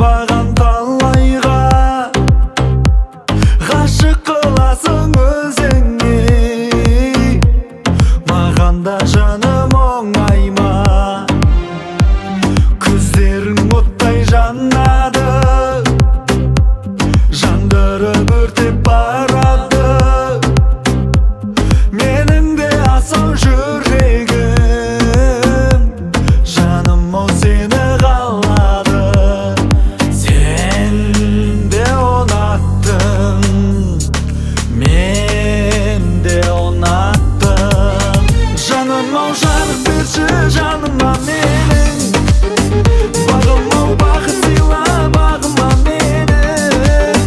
Жанбаған талайға ғашық қыласың өзіңе. Маған да жаным оңай ма? Көздерің оттай жанады, жандырып өртеп барады менің де асау жүрегім. Жаным ол сені қалады, сен де ұнаттың, мен де ұнаттым. Жаным ау жарық берші жаныма менің, бағым ау бақыт сыйла бағыма менің.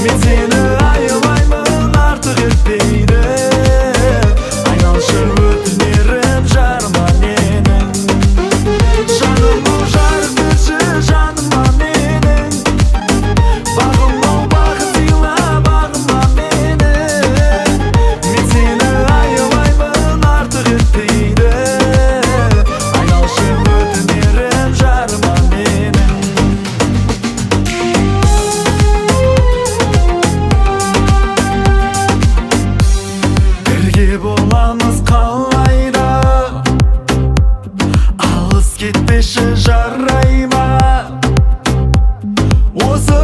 Мен сені аялаймын артық етпейді, айналшы өтінерім жарыма менің. Жаным ау жарық берші жаныма менің, бағым ау бақыт сыйла бағыма менің. Мен сені аялаймын артық етпейді, айналшы өтінерім жарыма менің. Бірге боламыз қалайда, алыс кетпеші жарай ма? Осы